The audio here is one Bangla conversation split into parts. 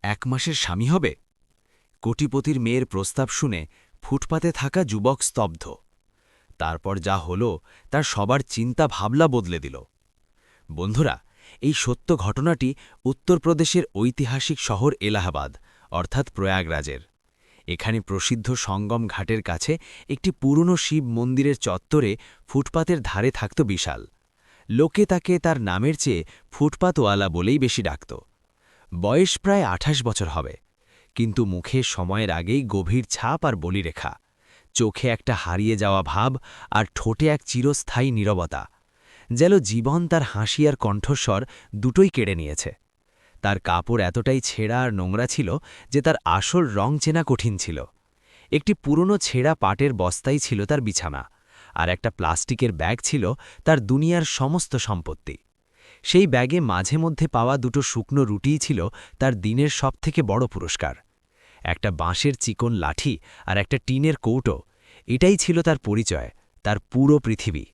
1 মাসের স্বামী হবে? কোটিপতির মেয়ের প্রস্তাব শুনে ফুটপাতে থাকা যুবক স্তব্ধ। তারপর যা হলো তার সবার চিন্তা ভাবনা বদলে দিল। বন্ধুরা, এই সত্য ঘটনাটি উত্তরপ্রদেশের ঐতিহাসিক শহর এলাহাবাদ অর্থাৎ প্রয়াগরাজের। এখানে প্রসিদ্ধ সঙ্গম ঘাটের কাছে একটি পুরনো শিব মন্দিরের চত্বরে ফুটপাতের ধারে থাকত বিশাল। লোকে তাকে তার নামের চেয়ে ফুটপাতওয়ালা বলেই বেশি ডাকত। বয়স প্রায় 28 বছর হবে, কিন্তু মুখে সময়ের আগেই গভীর ছাপ আর বলিরেখা, চোখে একটা হারিয়ে যাওয়া ভাব আর ঠোঁটে এক চিরস্থায়ী নীরবতা, যেন জীবন তার হাসি আর কণ্ঠস্বর দুটোই কেড়ে নিয়েছে। তার কাপড় এতটাই ছেঁড়া আর নোংরা ছিল যে তার আসল রং চেনা কঠিন ছিল। একটি পুরনো ছেঁড়া পাটের বস্তাই ছিল তার বিছানা, আর একটা প্লাস্টিকের ব্যাগ ছিল তার দুনিয়ার সমস্ত সম্পত্তি। সেই ব্যাগে মাঝে মধ্যে পাওয়া দুটো শুকনো রুটিই ছিল তার দিনের সবথেকে বড় পুরস্কার। একটা বাঁশের চিকন লাঠি আর একটা টিনের কৌটো, এটাই ছিল তার পরিচয়, তার পুরো পৃথিবী।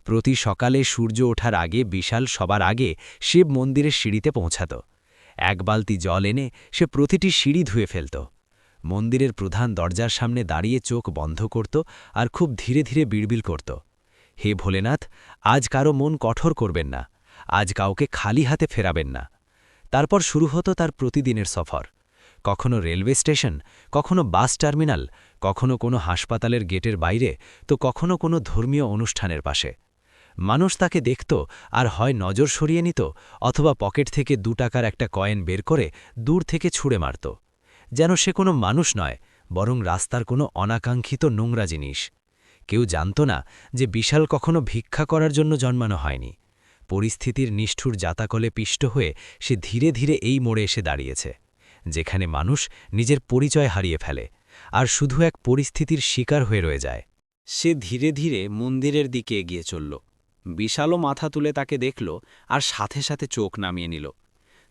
প্রতি সকালে সূর্য ওঠার আগে বিশাল সবার আগে শিব মন্দিরের সিঁড়িতে পৌঁছাত। 1 বালতি জল এনে সে প্রতিটি সিঁড়ি ধুয়ে ফেলত। মন্দিরের প্রধান দরজার সামনে দাঁড়িয়ে চোখ বন্ধ করত আর খুব ধীরে ধীরে বিড়বিড় করত, হে ভোলেনাথ, আজ কারো মন কঠোর করবেন না, আজ কাউকে খালি হাতে ফেরাবেন না। তারপর শুরু হতো তার প্রতিদিনের সফর। কখনো রেলওয়ে স্টেশন, কখনো বাস টার্মিনাল, কখনো কোনো হাসপাতালের গেটের বাইরে, তো কখনো কোনো ধর্মীয় অনুষ্ঠানের পাশে। মানুষ তাকে দেখত আর হয় নজর সরিয়ে নিত, অথবা পকেট থেকে 2 টাকার একটা কয়েন বের করে দূর থেকে ছুঁড়ে মারত, যেন সে কোনো মানুষ নয়, বরং রাস্তার কোনো অনাকাঙ্ক্ষিত নোংরা জিনিস। কেউ জানত না যে বিশাল কখনো ভিক্ষা করার জন্য জন্মানো হয়নি। পরিস্থিতির নিষ্ঠুর জাতাকলে পিষ্ট হয়ে সে ধীরে ধীরে এই মোড়ে এসে দাঁড়িয়েছে, যেখানে মানুষ নিজের পরিচয় হারিয়ে ফেলে আর শুধু এক পরিস্থিতির শিকার হয়ে রয়ে যায়। সে ধীরে ধীরে মন্দিরের দিকে এগিয়ে চলল। বিশালও মাথা তুলে তাকে দেখল আর সাথে সাথে চোখ নামিয়ে নিল।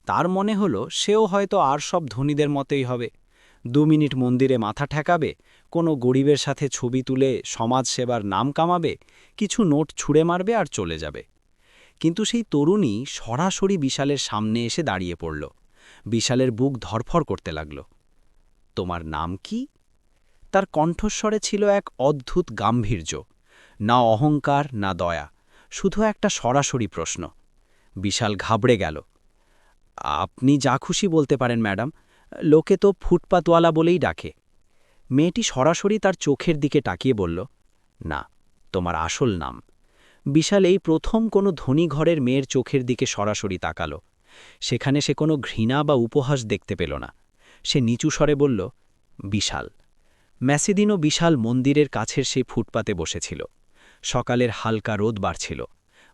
তার মনে হলো সেও হয়তো আর সব ধনীদের মতোই হবে। 2 মিনিট মন্দিরে মাথা ঠেকাবে, কোনো গরিবের সাথে ছবি তুলে সমাজ সেবার নাম কামাবে, কিছু নোট ছুঁড়ে মারবে আর চলে যাবে। কিন্তু সেই তরুণী সরাসরি বিশালের সামনে এসে দাঁড়িয়ে পড়ল। বিশালের বুক ধরফর করতে লাগল। তোমার নাম কি? তার কণ্ঠস্বরে ছিল এক অদ্ভুত গাম্ভীর্য, না অহংকার না দয়া, শুধু একটা সরাসরি প্রশ্ন। বিশাল ঘাবড়ে গেল। আপনি যা খুশি বলতে পারেন ম্যাডাম, লোকে তো ফুটপাতওয়ালা বলেই ডাকে। মেয়েটি সরাসরি তার চোখের দিকে তাকিয়ে বলল, না, তোমার আসল নাম। বিশাল এই প্রথম কোনো ধনী ঘরের মেয়ের চোখের দিকে সরাসরি তাকাল। সেখানে সে কোনো ঘৃণা বা উপহাস দেখতে পেল না। সে নিচু স্বরে বলল, বিশাল। ম্যাসিদিনো বিশাল মন্দিরের কাছের সেই ফুটপাতে বসেছিল। সকালের হালকা রোদ বাড়ছিল।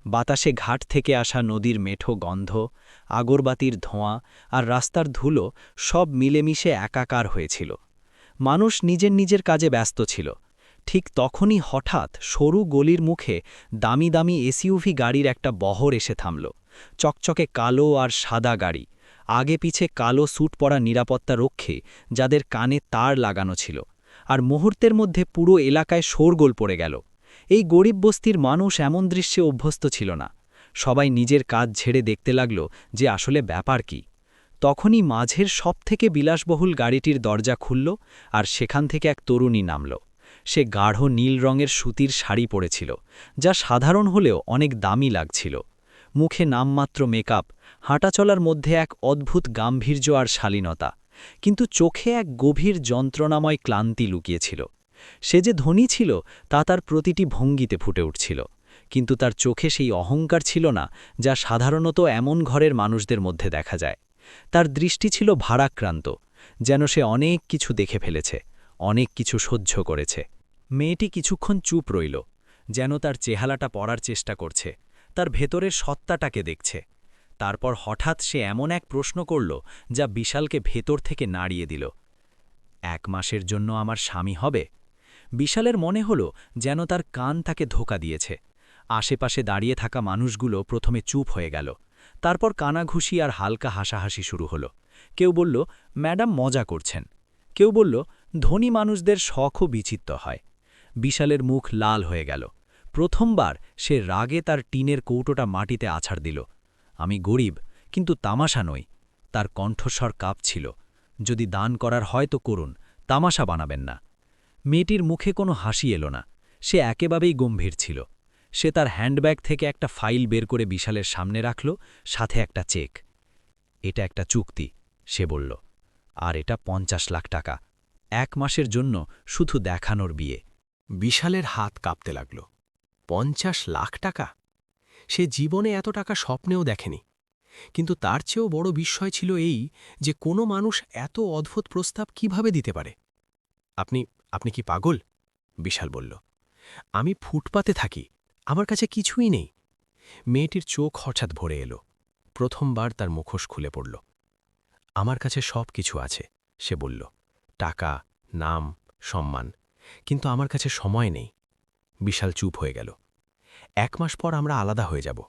বাতাসে ঘাট থেকে আসা নদীর মেঠো গন্ধ, আগরবাতির ধোঁয়া আর রাস্তার ধুলো সব মিলেমিশে একাকার হয়েছিল। মানুষ নিজের নিজের কাজে ব্যস্ত ছিল। ঠিক তখনই হঠাৎ সরু গলির মুখে দামি দামি এসইউভি গাড়ির একটা বহর এসে থামল। চকচকে কালো আর সাদা গাড়ি, আগে পিছে কালো স্যুট পরা নিরাপত্তা রক্ষী, যাদের কানে তার লাগানো ছিল। আর মুহূর্তের মধ্যে পুরো এলাকায় শোরগোল পড়ে গেল। এই গরিব বস্তির মানুষ এমন দৃশ্যে অভ্যস্ত ছিল না। সবাই নিজের কাজ ছেড়ে দেখতে লাগল যে আসলে ব্যাপার কি। তখনই মাঝের সবথেকে বিলাসবহুল গাড়িটির দরজা খুলল আর সেখান থেকে এক তরুণী নামল। সে গাঢ় নীল রঙের সুতির শাড়ি পরেছিল, যা সাধারণ হলেও অনেক দামি লাগছিল। মুখে নামমাত্র মেকআপ, হাঁটাচলার মধ্যে এক অদ্ভুত গাম্ভীর্য আর শালীনতা, কিন্তু চোখে এক গভীর যন্ত্রণাময় ক্লান্তি লুকিয়েছিল। সে যে ধনী ছিল তা তার প্রতিটি ভঙ্গিতে ফুটে উঠছিল, কিন্তু তার চোখে সেই অহংকার ছিল না যা সাধারণত এমন ঘরের মানুষদের মধ্যে দেখা যায়। তার দৃষ্টি ছিল ভারাক্রান্ত, যেন সে অনেক কিছু দেখে ফেলেছে, অনেক কিছু সহ্য করেছে। মেয়েটি কিছুক্ষণ চুপ রইল, যেন তার চেহারাটা পড়ার চেষ্টা করছে, তার ভেতরের সত্তাটাকে দেখছে। তারপর হঠাৎ সে এমন এক প্রশ্ন করল যা বিশালকে ভেতর থেকে নাড়িয়ে দিল। 1 মাসের জন্য আমার স্বামী হবে? বিশালের মনে হল যেন তার কান তাকে ধোঁকা দিয়েছে। আশেপাশে দাঁড়িয়ে থাকা মানুষগুলো প্রথমে চুপ হয়ে গেল, তারপর কানাঘুষি আর হালকা হাসাহাসি শুরু হলো। কেউ বলল, ম্যাডাম মজা করছেন। কেউ বলল, ধনী মানুষদের শখও বিচিত্র হয়। বিশালের মুখ লাল হয়ে গেল। প্রথমবার সে রাগে তার টিনের কৌটোটা মাটিতে আছাড় দিল। আমি গরিব, কিন্তু তামাশা নই। তার কণ্ঠস্বর কাঁপছিল। যদি দান করার হয় তো করুন, তামাশা বানাবেন না। মেয়েটির মুখে কোনো হাসি এলো না, সে একেবারেই গম্ভীর ছিল। সে তার হ্যান্ডব্যাগ থেকে একটা ফাইল বের করে বিশালের সামনে রাখল, সাথে একটা চেক। এটা একটা চুক্তি, সে বলল, আর এটা ৫০ লাখ টাকা, ১ মাসের জন্য শুধু দেখানোর বিয়ে। বিশালের হাত কাঁপতে লাগল। ৫০ লাখ টাকা! সে জীবনে এত টাকা স্বপ্নেও দেখেনি। কিন্তু তার চেয়েও বড় বিস্ময় ছিল এই যে কোনো মানুষ এত অদ্ভুত প্রস্তাব কিভাবে দিতে পারে। আপনি আপনি কি পাগল? বিশাল বলল। আমি ফুটপাতে থাকি, আমার কাছে কিছুই নেই। মেয়েটির চোখ হঠাৎ ভরে এলো। প্রথমবার তার মুখোশ খুলে পড়ল। আমার কাছে সব কিছু আছে, সে বলল। টাকা, নাম, সম্মান, কিন্তু আমার কাছে সময় নেই। বিশাল চুপ হয়ে গেল। ১ মাস পর আমরা আলাদা হয়ে যাব,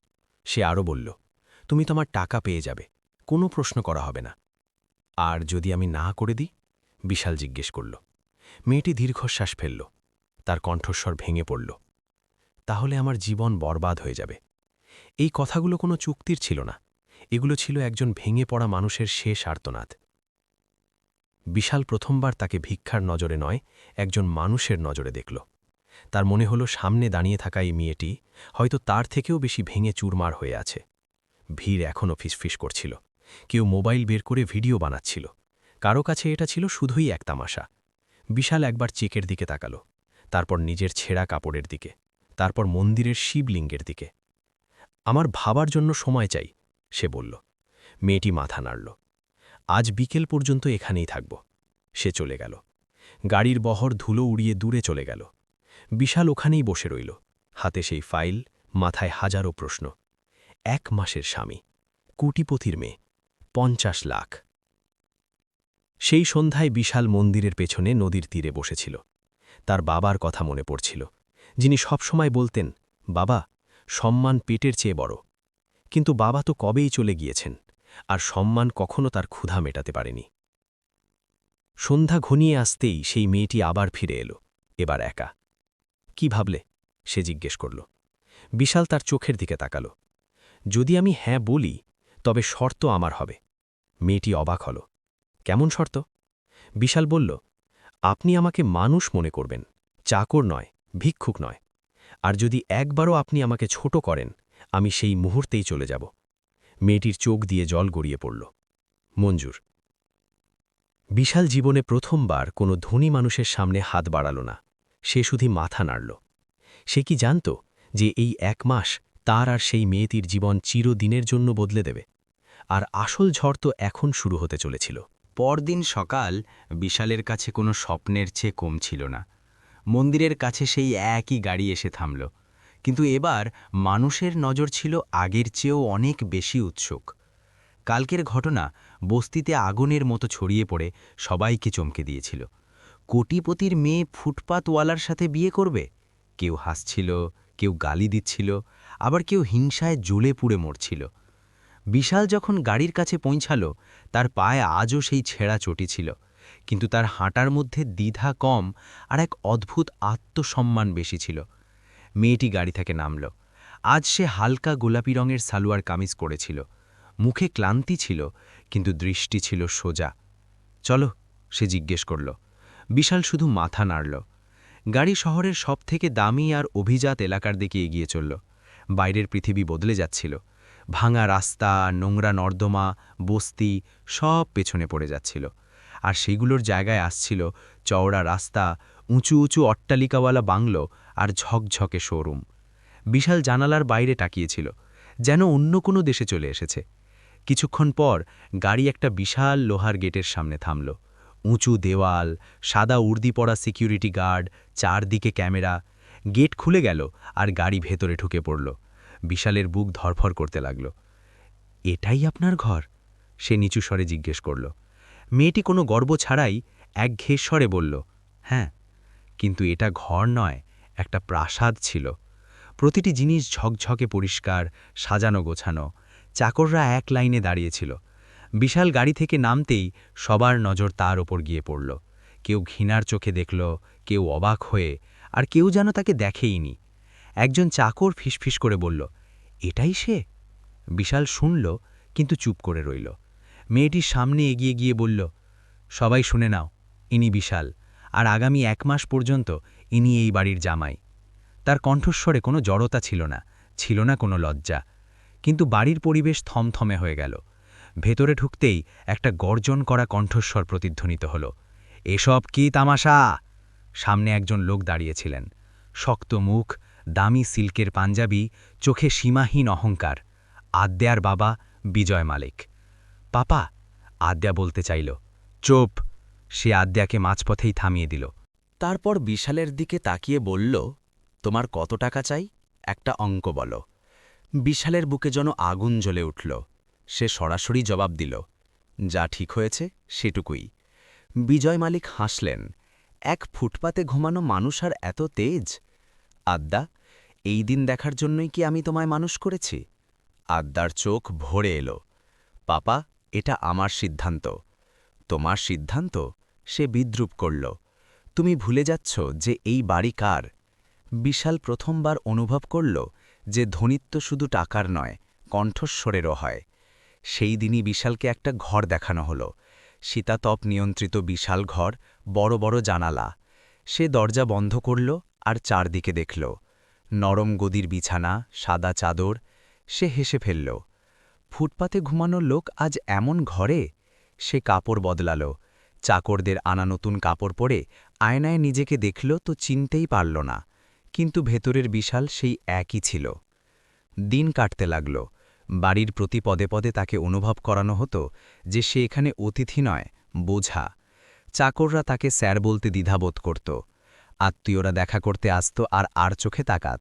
সে আরও বলল। তুমি তোমার টাকা পেয়ে যাবে, কোনো প্রশ্ন করা হবে না। আর যদি আমি না করে দিই? বিশাল জিজ্ঞেস করল। মেয়েটি দীর্ঘশ্বাস ফেলল, তার কণ্ঠস্বর ভেঙে পড়ল। তাহলে আমার জীবন বরবাদ হয়ে যাবে। এই কথাগুলো কোনো চুক্তির ছিল না, এগুলো ছিল একজন ভেঙে পড়া মানুষের শেষ আর্তনাদ। বিশাল প্রথমবার তাকে ভিক্ষার নজরে নয়, একজন মানুষের নজরে দেখল। তার মনে হলো সামনে দাঁড়িয়ে থাকা এই মেয়েটি হয়তো তার থেকেও বেশি ভেঙে চুরমার হয়ে আছে। ভিড় এখনও ফিসফিস করছিল, কেউ মোবাইল বের করে ভিডিও বানাচ্ছিল। কারো কাছে এটা ছিল শুধুই এক তামাশা। বিশাল একবার চেকের দিকে তাকালো, তারপর নিজের ছেঁড়া কাপড়ের দিকে, তারপর মন্দিরের শিবলিঙ্গের দিকে। আমার ভাবার জন্য সময় চাই, সে বলল। মেয়েটি মাথা নাড়ল। আজ বিকেল পর্যন্ত এখানেই থাকব। সে চলে গেল। গাড়ির বহর ধুলো উড়িয়ে দূরে চলে গেল। বিশাল ওখানেই বসে রইল, হাতে সেই ফাইল, মাথায় হাজারো প্রশ্ন। ১ মাসের স্বামী, কোটিপতির মেয়ে, ৫০ লাখ। সেই সন্ধ্যায় বিশাল মন্দিরের পেছনে নদীর তীরে বসেছিল। তার বাবার কথা মনে পড়ছিল, যিনি সবসময় বলতেন, বাবা, সম্মান পেটের চেয়ে বড়। কিন্তু বাবা তো কবেই চলে গিয়েছেন, আর সম্মান কখনো তার ক্ষুধা মেটাতে পারেনি। সন্ধ্যা ঘনিয়ে আসতেই সেই মেয়েটি আবার ফিরে এলো, এবার একা। কি ভাবলে? সে জিজ্ঞেস করল। বিশাল তার চোখের দিকে তাকাল। যদি আমি হ্যাঁ বলি, তবে শর্ত আমার হবে। মেয়েটি অবাক হল। কেমন শর্ত? বিশাল বলল, আপনি আমাকে মানুষ মনে করবেন, চাকর নয়, ভিক্ষুক নয়। আর যদি একবারও আপনি আমাকে ছোট করেন, আমি সেই মুহূর্তেই চলে যাব। মেয়েটির চোখ দিয়ে জল গড়িয়ে পড়ল। মঞ্জুর। বিশাল জীবনে প্রথমবার কোনো ধনী মানুষের সামনে হাত বাড়াল না, সে শুধু মাথা নাড়ল। সে কি জানত যে এই ১ মাস তার আর সেই মেয়েটির জীবন চিরদিনের জন্য বদলে দেবে? আর আসল ঝড় তো এখন শুরু হতে চলেছিল। পরদিন সকাল বিশালের কাছে কোনো স্বপ্নের চেয়ে কম ছিল না। মন্দিরের কাছে সেই একই গাড়ি এসে থামল, কিন্তু এবার মানুষের নজর ছিল আগের চেয়েও অনেক বেশি উৎসুক। কালকের ঘটনা বস্তিতে আগুনের মতো ছড়িয়ে পড়ে সবাইকে চমকে দিয়েছিল। কোটিপতির মেয়ে ফুটপাতওয়ালার সাথে বিয়ে করবে? কেউ হাসছিল, কেউ গালি দিচ্ছিল, আবার কেউ হিংসায় জ্বলে পুড়ে মরছিল। বিশাল যখন গাড়ির কাছে পৌঁছাল, তার পায়ে আজও সেই ছেঁড়া চটি ছিল, কিন্তু তার হাঁটার মধ্যে দ্বিধা কম আর এক অদ্ভুত আত্মসম্মান বেশি ছিল। মেয়েটি গাড়ি থেকে নামল। আজ সে হালকা গোলাপি রঙের সালোয়ার কামিজ পরেছিল। মুখে ক্লান্তি ছিল, কিন্তু দৃষ্টি ছিল সোজা। চলো, সে জিজ্ঞেস করল। বিশাল শুধু মাথা নাড়ল। গাড়ি শহরের সবথেকে দামি আর অভিজাত এলাকার দিকে এগিয়ে চলল। বাইরের পৃথিবী বদলে যাচ্ছিল। ভাঙা রাস্তা, নোংরা নর্দমা, বস্তি সব পেছনে পড়ে যাচ্ছিল, আর সেগুলোর জায়গায় আসছিল চওড়া রাস্তা, উঁচু উঁচু অট্টালিকাওয়ালা বাংলো আর ঝকঝকে শোরুম। বিশাল জানালার বাইরে তাকিয়েছিল, যেন অন্য কোনো দেশে চলে এসেছে। কিছুক্ষণ পর গাড়ি একটা বিশাল লোহার গেটের সামনে থামল। উঁচু দেওয়াল, সাদা উর্দি পরা সিকিউরিটি গার্ড, চারদিকে ক্যামেরা। গেট খুলে গেল আর গাড়ি ভেতরে ঢুকে পড়ল। বিশালের বুক ধরফর করতে লাগল। এটাই আপনার ঘর? সে নিচু স্বরে জিজ্ঞেস করল। মেয়েটি কোনো গর্ব ছাড়াই একঘেয়ে স্বরে বলল, হ্যাঁ। কিন্তু এটা ঘর নয়, একটা প্রাসাদ ছিল। প্রতিটি জিনিস ঝকঝকে পরিষ্কার, সাজানো গোছানো। চাকররা এক লাইনে দাঁড়িয়েছিল। বিশাল গাড়ি থেকে নামতেই সবার নজর তার ওপর গিয়ে পড়ল। কেউ ঘৃণার চোখে দেখল, কেউ অবাক হয়ে, আর কেউ যেন তাকে দেখেইনি। একজন চাকর ফিসফিস করে বলল, এটাই সে? বিশাল শুনল, কিন্তু চুপ করে রইল। মেয়েটির সামনে এগিয়ে গিয়ে বলল, সবাই শুনে নাও, ইনি বিশাল, আর আগামী 1 মাস পর্যন্ত ইনি এই বাড়ির জামাই। তার কণ্ঠস্বরে কোনো জড়তা ছিল না কোনো লজ্জা। কিন্তু বাড়ির পরিবেশ থমথমে হয়ে গেল। ভেতরে ঢুকতেই একটা গর্জন করা কণ্ঠস্বর প্রতিধ্বনিত হল, এসব কি তামাশা? সামনে একজন লোক দাঁড়িয়েছিলেন, শক্ত মুখ, দামি সিল্কের পাঞ্জাবি, চোখে সীমাহীন অহংকার। আদ্যার বাবা বিজয় মালিক। পাপা, আদ্যা বলতে চাইল। চুপ! সে আদ্যাকে মাঝপথেই থামিয়ে দিল। তারপর বিশালের দিকে তাকিয়ে বলল, তোমার কত টাকা চাই, একটা অঙ্ক বলো। বিশালের বুকে যেন আগুন জ্বলে উঠল। সে সরাসরি জবাব দিল, যা ঠিক হয়েছে সেটুকুই। বিজয় মালিক হাসলেন, এক ফুটপাতে ঘুমানো মানুষ আর এত তেজ? আদ্যা, এই দিন দেখার জন্যই কি আমি তোমায় মানুষ করেছি? আদ্যার চোখ ভরে এলো। পাপা, এটা আমার সিদ্ধান্ত। তোমার সিদ্ধান্ত? সে বিদ্রূপ করল। তুমি ভুলে যাচ্ছ যে এই বাড়ি কার। বিশাল প্রথমবার অনুভব করল যে ধনিত্ব শুধু টাকার নয়, কণ্ঠস্বরেরও হয়। সেই দিনই বিশালকে একটা ঘর দেখানো হলো, শীতাতপ নিয়ন্ত্রিত বিশাল ঘর, বড় বড় জানালা। সে দরজা বন্ধ করল আর চারদিকে দেখল। নরম গদির বিছানা, সাদা চাদর। সে হেসে ফেলল। ফুটপাতে ঘুমানো লোক আজ এমন ঘরে? সে কাপড় বদলাল। চাকরদের আনা নতুন কাপড় পরে আয়নায় নিজেকে দেখল তো চিনতেই পারল না, কিন্তু ভেতরের বিশাল সেই একই ছিল। দিন কাটতে লাগল। বাড়ির প্রতি পদে পদে তাকে অনুভব করানো হতো যে সে এখানে অতিথি নয়, বোঝা। চাকররা তাকে স্যার বলতে দ্বিধাবোধ করত। আত্মীয়রা দেখা করতে আসত আর চোখে তাকাত।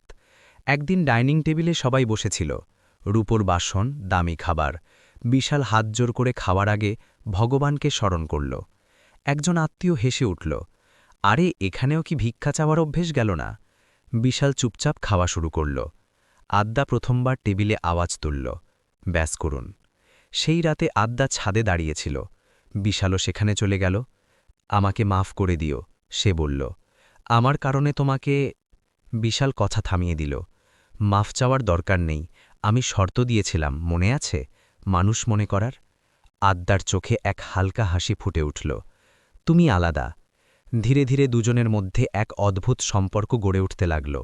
একদিন ডাইনিং টেবিলে সবাই বসেছিল, রূপোর বাসন, দামি খাবার। বিশাল হাত জোর করে খাওয়ার আগে ভগবানকে স্মরণ করল। একজন আত্মীয় হেসে উঠল, আরে এখানেও কি ভিক্ষা চাওয়ার অভ্যেস গেল না? বিশাল চুপচাপ খাওয়া শুরু করল। আদ্যা প্রথমবার টেবিলে আওয়াজ তুলল, ব্যাস করুন। সেই রাতে আদ্যা ছাদে দাঁড়িয়েছিল, বিশালও সেখানে চলে গেল। আমাকে মাফ করে দিও, সে বলল। আমার কারণে তোমাকে। বিশাল কথা থামিয়ে দিল। মাফ চাওয়ার দরকার নেই, আমি শর্ত দিয়েছিলাম, মনে আছে? মানুষ মনে করার। আদ্যার চোখে এক হালকা হাসি ফুটে উঠল। তুমি আলাদা। ধীরে ধীরে দুজনের মধ্যে এক অদ্ভুত সম্পর্ক গড়ে উঠতে লাগল।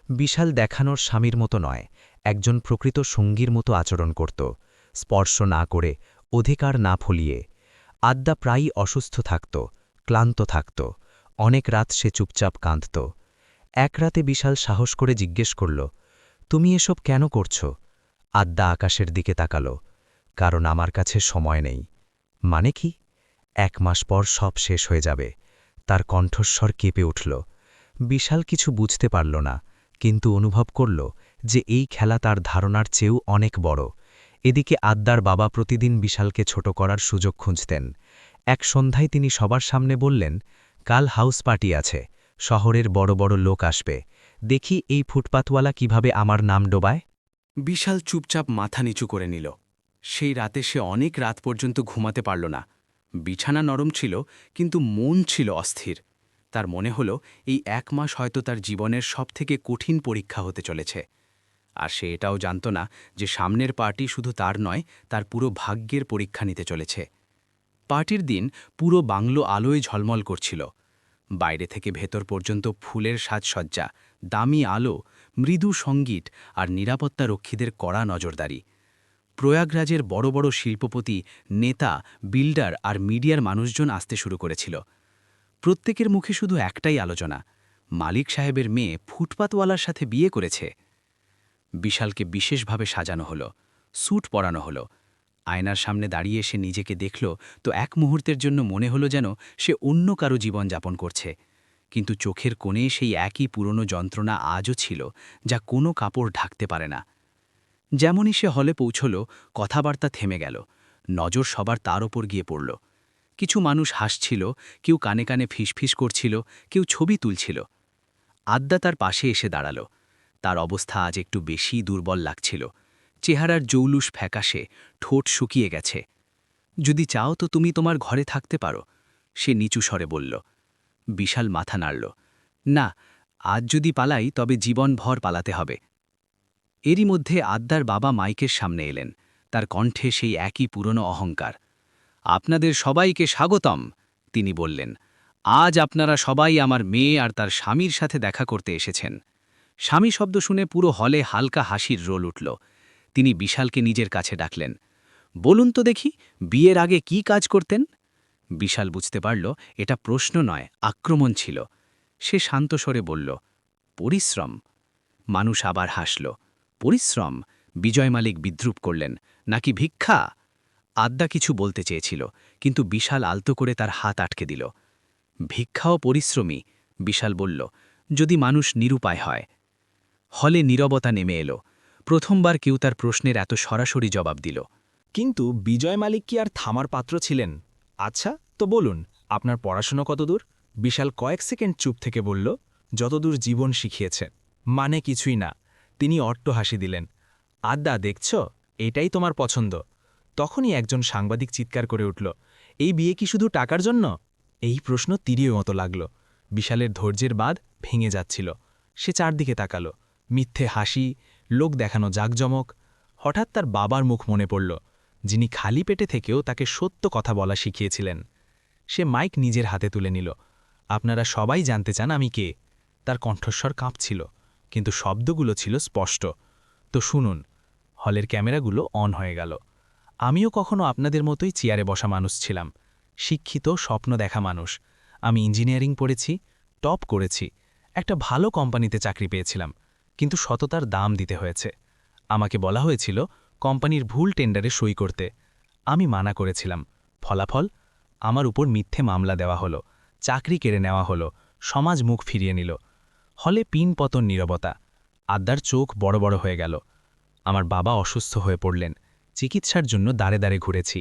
বিশাল দেখানোর স্বামীর মতো নয়, একজন প্রকৃত সঙ্গীর মতো আচরণ করত, স্পর্শ না করে, অধিকার না ফলিয়ে। আদ্যা প্রায়ই অসুস্থ থাকত, ক্লান্ত থাকত। অনেক রাত সে চুপচাপ কাঁদত। এক রাতে বিশাল সাহস করে জিজ্ঞেস করল, তুমি এসব কেন করছ? আদ্যা আকাশের দিকে তাকাল, কারণ আমার কাছে সময় নেই। মানে কি? 1 মাস পর সব শেষ হয়ে যাবে। তার কণ্ঠস্বর কেঁপে উঠল। বিশাল কিছু বুঝতে পারল না, কিন্তু অনুভব করল যে এই খেলা তার ধারণার চেয়েও অনেক বড়। এদিকে আদ্যার বাবা প্রতিদিন বিশালকে ছোট করার সুযোগ খুঁজতেন। এক সন্ধ্যায় তিনি সবার সামনে বললেন, কাল হাউস পার্টি আছে, শহরের বড় বড় লোক আসবে, দেখি এই ফুটপাতওয়ালা কিভাবে আমার নাম ডোবায়। বিশাল চুপচাপ মাথা নিচু করে নিল। সেই রাতে সে অনেক রাত পর্যন্ত ঘুমাতে পারল না। বিছানা নরম ছিল, কিন্তু মন ছিল অস্থির। তার মনে হল এই 1 মাস হয়তো তার জীবনের সবথেকে কঠিন পরীক্ষা হতে চলেছে। আর সে এটাও জানত না যে সামনের পার্টি শুধু তার নয়, তার পুরো ভাগ্যের পরীক্ষা নিতে চলেছে। পার্টির দিন পুরো বাংলো আলোয় ঝলমল করছিল। বাইরে থেকে ভেতর পর্যন্ত ফুলের সাজসজ্জা, দামি আলো, মৃদু সঙ্গীত আর নিরাপত্তা রক্ষীদের কড়া নজরদারি। প্রয়াগরাজের বড় বড় শিল্পপতি, নেতা, বিল্ডার আর মিডিয়ার মানুষজন আসতে শুরু করেছিল। প্রত্যেকের মুখে শুধু একটাই আলোচনা, মালিক সাহেবের মেয়ে ফুটপাতওয়ালার সাথে বিয়ে করেছে। বিশালকে বিশেষভাবে সাজানো হলো, স্যুট পরানো হলো। আয়নার সামনে দাঁড়িয়ে সে নিজেকে দেখল তো এক মুহূর্তের জন্য মনে হলো যেন সে অন্য কারো জীবন যাপন করছে। কিন্তু চোখের কোণে সেই একই পুরনো যন্ত্রণা আজও ছিল, যা কোনো কাপড় ঢাকতে পারে না। যেমনই সে হলে পৌঁছল, কথাবার্তা থেমে গেল। নজর সবার তার ওপর গিয়ে পড়ল। কিছু মানুষ হাসছিল, কেউ কানে কানে ফিসফিস করছিল, কেউ ছবি তুলছিল। আদ্যা তার পাশে এসে দাঁড়াল। তার অবস্থা আজ একটু বেশি দুর্বল লাগছিল। চেহারার জৌলুস ফ্যাকাশে, ঠোঁট শুকিয়ে গেছে। যদি চাও তো তুমি তোমার ঘরে থাকতে পারো, সে নিচু স্বরে বলল। বিশাল মাথা নাড়ল। না, আজ যদি পালাই তবে জীবনভর পালাতে হবে। এরই মধ্যে আদ্যার বাবা মাইকের সামনে এলেন। তার কণ্ঠে সেই একই পুরনো অহংকার। আপনাদের সবাইকে স্বাগতম, তিনি বললেন। আজ আপনারা সবাই আমার মেয়ে আর তার স্বামীর সাথে দেখা করতে এসেছেন। স্বামী শব্দ শুনে পুরো হলে হালকা হাসির রোল উঠল। তিনি বিশালকে নিজের কাছে ডাকলেন। বলুন তো দেখি, বিয়ের আগে কি কাজ করতেন? বিশাল বুঝতে পারল এটা প্রশ্ন নয়, আক্রমণ ছিল। সে শান্ত স্বরে বলল, পরিশ্রম। মানুষ আবার হাসল। পরিশ্রম? বিজয় মালিক বিদ্রুপ করলেন। নাকি ভিক্ষা? আদ্যা কিছু বলতে চেয়েছিল, কিন্তু বিশাল আলতো করে তার হাত আটকে দিল। ভিক্ষাও পরিশ্রমী, বিশাল বলল, যদি মানুষ নিরুপায় হয়। হলে নীরবতা নেমে এলো। প্রথমবার কেউ তার প্রশ্নের এত সরাসরি জবাব দিল। কিন্তু বিজয় মালিক কি আর থামার পাত্র ছিলেন? আচ্ছা, তো বলুন, আপনার পড়াশোনা কতদূর? বিশাল কয়েক সেকেন্ড চুপ থেকে বলল, যতদূর জীবন শিখিয়েছে। মানে কিছুই না। তিনি অট্ট হাসি দিলেন। আদ্যা, দেখছ, এটাই তোমার পছন্দ। তখনই একজন সাংবাদিক চিৎকার করে উঠল, এই বিয়ে কি শুধু টাকার জন্য? এই প্রশ্ন তীরের মতো লাগল। বিশালের ধৈর্যের বাঁধ ভেঙে যাচ্ছিল। সে চারদিকে তাকালো। মিথ্যে হাসি, লোক দেখানো জাঁকজমক। হঠাৎ তার বাবার মুখ মনে পড়ল, যিনি খালি পেটে থেকেও তাকে সত্য কথা বলা শিখিয়েছিলেন। সে মাইক নিজের হাতে তুলে নিল। আপনারা সবাই জানতে চান আমি কে? তার কণ্ঠস্বর কাঁপছিল, কিন্তু শব্দগুলো ছিল স্পষ্ট। তো শুনুন। হলের ক্যামেরাগুলো অন হয়ে গেল। আমিও কখনো আপনাদের মতোই চেয়ারে বসা মানুষ ছিলাম। শিক্ষিত, স্বপ্ন দেখা মানুষ। আমি ইঞ্জিনিয়ারিং পড়েছি, টপ করেছি, একটা ভালো কোম্পানিতে চাকরি পেয়েছিলাম, কিন্তু সততার দাম দিতে হয়েছে। আমাকে বলা হয়েছিল কোম্পানির ভুল টেন্ডারে সই করতে। আমি মানা করেছিলাম। ফলাফল, আমার উপর মিথ্যে মামলা দেওয়া হলো, চাকরি কেড়ে নেওয়া হলো, সমাজ মুখ ফিরিয়ে নিল। হলে পিন পতন নীরবতা। আদ্যার চোখ বড় বড় হয়ে গেল। আমার বাবা অসুস্থ হয়ে পড়লেন। চিকিৎসার জন্য দাঁড়ে দাঁড়ে ঘুরেছি।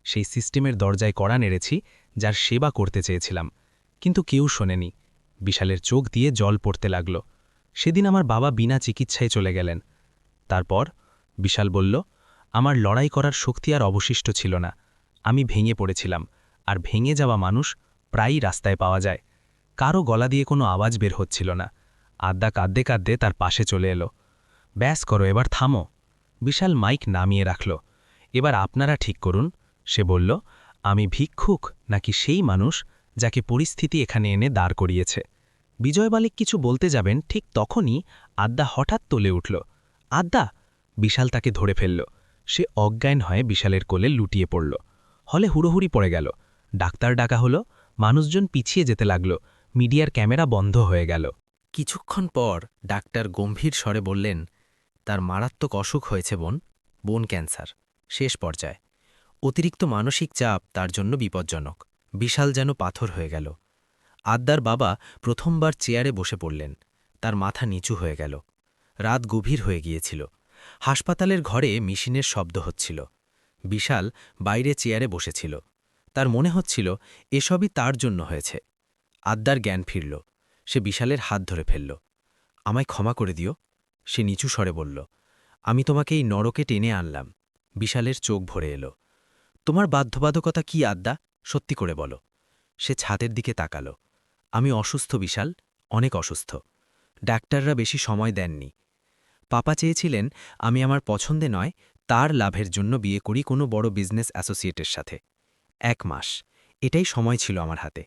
সেই সিস্টেমের দরজায় কড়া নেড়েছি, যার সেবা করতে চেয়েছিলাম, কিন্তু কেউ শোনেনি। বিশালের চোখ দিয়ে জল পড়তে লাগল। সেদিন আমার বাবা বিনা চিকিৎসায় চলে গেলেন। তারপর বিশাল বলল, আমার লড়াই করার শক্তি আর অবশিষ্ট ছিল না। আমি ভেঙে পড়েছিলাম, আর ভেঙে যাওয়া মানুষ প্রায়ই রাস্তায় পাওয়া যায়। কারো গলা দিয়ে কোনো আওয়াজ বের হচ্ছিল না। আদ্যা কাঁদতে কাঁদতে তার পাশে চলে এলো। ব্যাস করো, এবার থামো। বিশাল মাইক নামিয়ে রাখল। এবার আপনারা ঠিক করুন, সে বলল, আমি ভিক্ষুক নাকি সেই মানুষ যাকে পরিস্থিতি এখানে এনে দাঁড় করিয়েছে? বিজয় মালিক কিছু বলতে যাবেন, ঠিক তখনই আদ্যা হঠাৎ তোলে উঠল। আদ্যা! বিশাল তাকে ধরে ফেলল। সে অজ্ঞান হয়ে বিশালের কোলে লুটিয়ে পড়ল। হলে হুড়োহুড়ি পড়ে গেল। ডাক্তার ডাকা হলো। মানুষজন পিছিয়ে যেতে লাগল। মিডিয়ার ক্যামেরা বন্ধ হয়ে গেল। কিছুক্ষণ পর ডাক্তার গম্ভীর স্বরে বললেন, তার মারাত্মক অসুখ হয়েছে বোন ক্যান্সার, শেষ পর্যায়ে। অতিরিক্ত মানসিক চাপ তার জন্য বিপজ্জনক। বিশাল যেন পাথর হয়ে গেল। আদ্যার বাবা প্রথমবার চেয়ারে বসে পড়লেন। তার মাথা নিচু হয়ে গেল। রাত গভীর হয়ে গিয়েছিল। হাসপাতালের ঘরে মেশিনের শব্দ হচ্ছিল। বিশাল বাইরে চেয়ারে বসেছিল। তার মনে হচ্ছিল এসবই তার জন্য হয়েছে। আদ্যার জ্ঞান ফিরল। সে বিশালের হাত ধরে ফেলল। আমায় ক্ষমা করে দিও, সে নিচু স্বরে বলল। আমি তোমাকে এই নরকে টেনে আনলাম। বিশালের চোখ ভরে এলো। তোমার বাধ্যবাধকতা কি আদ্যা, সত্যি করে বলো। সে ছাদের দিকে তাকাল। আমি অসুস্থ বিশাল, অনেক অসুস্থ। ডাক্তাররা বেশি সময় দেননি। পাপা চেয়েছিলেন আমি আমার পছন্দে নয়, তার লাভের জন্য বিয়ে করি কোনো বড় বিজনেস অ্যাসোসিয়েটের সাথে। 1 মাস, এটাই সময় ছিল আমার হাতে।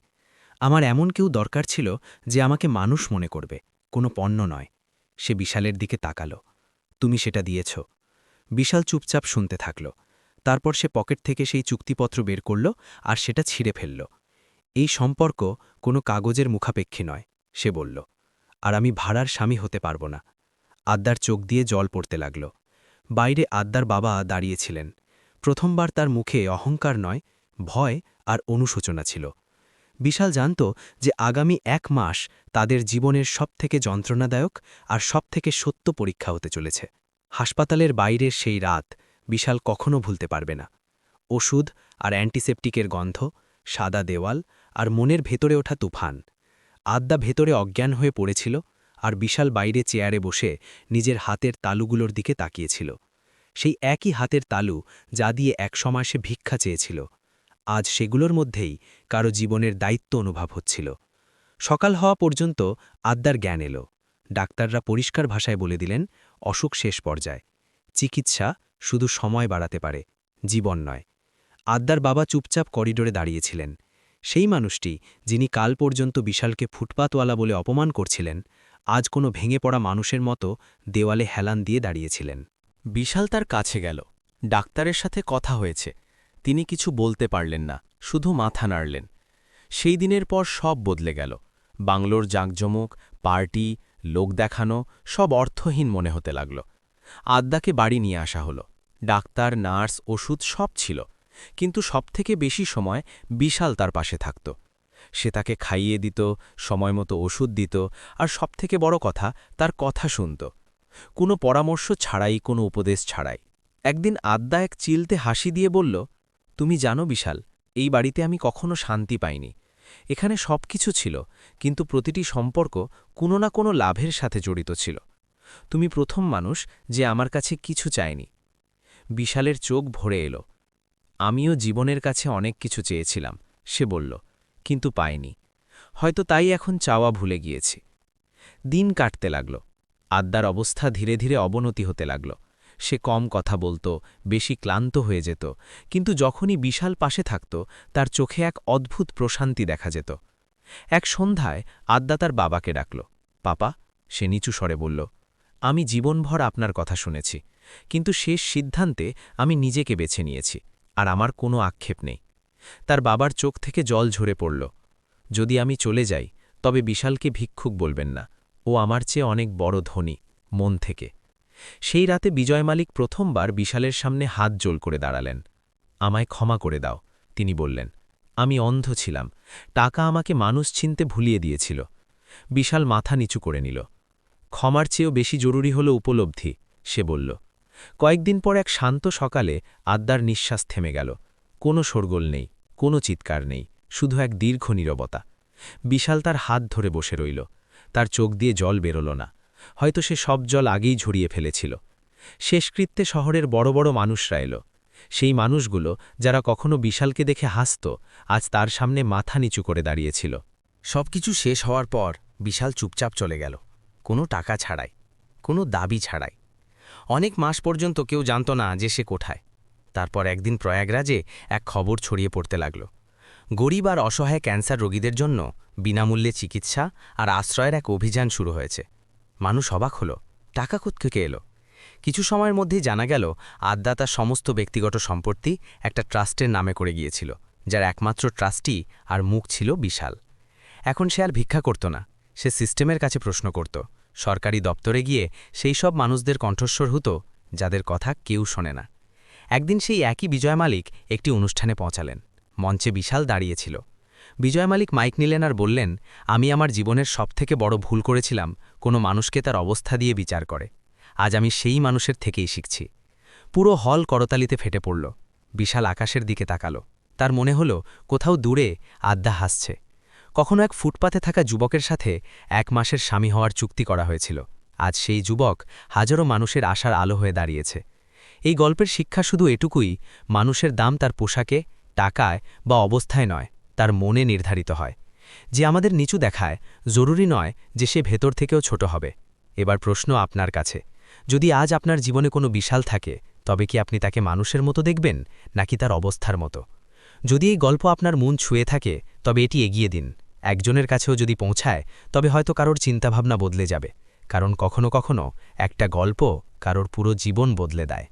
আমার এমন কেউ দরকার ছিল যে আমাকে মানুষ মনে করবে, কোনো পণ্য নয়। সে বিশালের দিকে তাকাল। তুমি সেটা দিয়েছ। বিশাল চুপচাপ শুনতে থাকল। তারপর সে পকেট থেকে সেই চুক্তিপত্র বের করল আর সেটা ছিঁড়ে ফেলল। এই সম্পর্ক কোনো কাগজের মুখাপেক্ষী নয়, সে বলল। আর আমি ভাড়ার স্বামী হতে পারব না। আদ্যার চোখ দিয়ে জল পড়তে লাগল। বাইরে আদ্যার বাবা দাঁড়িয়েছিলেন। প্রথমবার তার মুখে অহংকার নয়, ভয় আর অনুশোচনা ছিল। বিশাল জানত যে আগামী 1 মাস তাদের জীবনের সবথেকে যন্ত্রণাদায়ক আর সবথেকে সত্য পরীক্ষা হতে চলেছে। হাসপাতালের বাইরের সেই রাত বিশাল কখনো ভুলতে পারবে না। ওষুধ আর অ্যান্টিসেপটিকের গন্ধ, সাদা দেওয়াল আর মনের ভেতরে ওঠা তুফান। আদ্যা ভেতরে অজ্ঞান হয়ে পড়েছিল, আর বিশাল বাইরে চেয়ারে বসে নিজের হাতের তালুগুলোর দিকে তাকিয়েছিল। সেই একই হাতের তালু যা দিয়ে একসময় সে ভিক্ষা চেয়েছিল। আজ সেগুলোর মধ্যেই কারো জীবনের দায়িত্ব অনুভব হচ্ছিল। সকাল হওয়া পর্যন্ত আদ্যার জ্ঞান এলো। ডাক্তাররা পরিষ্কার ভাষায় বলে দিলেন, অসুখ শেষ পর্যায়ে। চিকিৎসা শুধু সময় বাড়াতে পারে, জীবন নয়। আদ্যার বাবা চুপচাপ করিডোরে দাঁড়িয়েছিলেন। সেই মানুষটি যিনি কাল পর্যন্ত বিশালকে ফুটপাতওয়ালা বলে অপমান করছিলেন, আজ কোনো ভেঙে পড়া মানুষের মতো দেওয়ালে হেলান দিয়ে দাঁড়িয়েছিলেন। বিশাল তার কাছে গেল। ডাক্তারের সাথে কথা হয়েছে। তিনি কিছু বলতে পারলেন না, শুধু মাথা নাড়লেন। সেই দিনের পর সব বদলে গেল। বাংলোর জাঁকজমক, পার্টি, লোক দেখানো সব অর্থহীন মনে হতে লাগল। আদ্যাকে বাড়ি নিয়ে আসা হলো। ডাক্তার, নার্স, ওষুধ সব ছিল, কিন্তু সবথেকে বেশি সময় বিশাল তার পাশে থাকত। সে তাকে খাইয়ে দিত, সময়মতো ওষুধ দিত, আর সবথেকে বড় কথা, তার কথা শুনত। কোনো পরামর্শ ছাড়াই, কোনো উপদেশ ছাড়াই। একদিন আদ্যা এক চিলতে হাসি দিয়ে বলল, তুমি জানো বিশাল, এই বাড়িতে আমি কখনো শান্তি পাইনি। এখানে সব কিছু ছিল, কিন্তু প্রতিটি সম্পর্ক কোনো না কোনো লাভের সাথে জড়িত ছিল। তুমি প্রথম মানুষ যে আমার কাছে কিছু চায়নি। বিশালের চোখ ভরে এলো। আমিও জীবনের কাছে অনেক কিছু চেয়েছিলাম, সে বলল, কিন্তু পাইনি। হয়তো তাই এখন চাওয়া ভুলে গিয়েছি। দিন কাটতে লাগল। আদ্যার অবস্থা ধীরে ধীরে অবনতি হতে লাগল। সে কম কথা বলত, বেশি ক্লান্ত হয়ে যেত, কিন্তু যখনই বিশাল পাশে থাকত তার চোখে এক অদ্ভুত প্রশান্তি দেখা যেত। এক সন্ধ্যায় আদ্যা তার বাবাকে ডাকল। পাপা, সে নিচু স্বরে বলল, আমি জীবনভর আপনার কথা শুনেছি, কিন্তু শেষ সিদ্ধান্তে আমি নিজেকে বেছে নিয়েছি, আর আমার কোনো আক্ষেপ নেই। তার বাবার চোখ থেকে জল ঝরে পড়ল। যদি আমি চলে যাই, তবে বিশালকে ভিক্ষুক বলবেন না, ও আমার চেয়ে অনেক বড় ধনী, মন থেকে। সেই রাতে বিজয় মালিক প্রথমবার বিশালের সামনে হাত জোল করে দাঁড়ালেন। আমায় ক্ষমা করে দাও, তিনি বললেন। আমি অন্ধ ছিলাম, টাকা আমাকে মানুষ চিনতে ভুলিয়ে দিয়েছিল। বিশাল মাথা নিচু করে নিল। ক্ষমার চেয়েও বেশি জরুরি হল উপলব্ধি, সে বলল। কয়েকদিন পর এক শান্ত সকালে আদ্যার নিঃশ্বাস থেমে গেল। কোনো শোরগোল নেই, কোনো চিৎকার নেই, শুধু এক দীর্ঘ নীরবতা। বিশাল তার হাত ধরে বসে রইল। তার চোখ দিয়ে জল বেরোল না, হয়তো সে সব জল আগেই ঝরিয়ে ফেলেছিল। শেষকৃত্যে শহরের বড় বড় মানুষরা এলো। সেই মানুষগুলো যারা কখনো বিশালকে দেখে হাসত, আজ তার সামনে মাথা নিচু করে দাঁড়িয়েছিল। সবকিছু শেষ হওয়ার পর বিশাল চুপচাপ চলে গেল, কোনো টাকা ছাড়াই, কোনো দাবি ছাড়াই। অনেক মাস পর্যন্ত কেউ জানত না যে সে কোথায়। তারপর একদিন প্রয়াগরাজে এক খবর ছড়িয়ে পড়তে লাগল। গরিব আর অসহায় ক্যান্সার রোগীদের জন্য বিনামূল্যে চিকিৎসা আর আশ্রয়ের এক অভিযান শুরু হয়েছে। মানুষ অবাক হল, টাকা কোত্থেকে এলো? কিছু সময়ের মধ্যেই জানা গেল আদ্যা তার সমস্ত ব্যক্তিগত সম্পত্তি একটা ট্রাস্টের নামে করে গিয়েছিল, যার একমাত্র ট্রাস্টি আর মুখ ছিল বিশাল। এখন সে আর ভিক্ষা করত না, সে সিস্টেমের কাছে প্রশ্ন করত। সরকারি দপ্তরে গিয়ে সেই সব মানুষদের কণ্ঠস্বর হতো যাদের কথা কেউ শোনে না। একদিন সেই একই বিজয় মালিক একটি অনুষ্ঠানে পৌঁছালেন। মঞ্চে বিশাল দাঁড়িয়েছিল। বিজয় মালিক মাইক নিলেন আর বললেন, আমি আমার জীবনের সবথেকে বড় ভুল করেছিলাম কোনো মানুষকে তার অবস্থা দিয়ে বিচার করে। আজ আমি সেই মানুষের থেকেই শিখছি। পুরো হল করতালিতে ফেটে পড়ল। বিশাল আকাশের দিকে তাকালো। তার মনে হল কোথাও দূরে আদ্যা হাসছে। কখনো এক ফুটপাতে থাকা যুবকের সাথে 1 মাসের স্বামী হওয়ার চুক্তি করা হয়েছিল। আজ সেই যুবক হাজারো মানুষের আশার আলো হয়ে দাঁড়িয়েছে। এই গল্পের শিক্ষা শুধু এটুকুই, মানুষের দাম তার পোশাকে, টাকায় বা অবস্থায় নয়, তার মনে নির্ধারিত হয়। যে আমাদের নিচু দেখায়, জরুরি নয় যে সে ভেতর থেকেও ছোট হবে। এবার প্রশ্ন আপনার কাছে, যদি আজ আপনার জীবনে কোনো বিশাল থাকে, তবে কি আপনি তাকে মানুষের মতো দেখবেন, নাকি তার অবস্থার মতো? যদি এই গল্প আপনার মন ছুঁয়ে থাকে, তবে এটি এগিয়ে দিন। একজনের কাছেও যদি পৌঁছায়, তবে হয়তো কারোর চিন্তাভাবনা বদলে যাবে। কারণ কখনো কখনো একটা গল্প কারোর পুরো জীবন বদলে দেয়।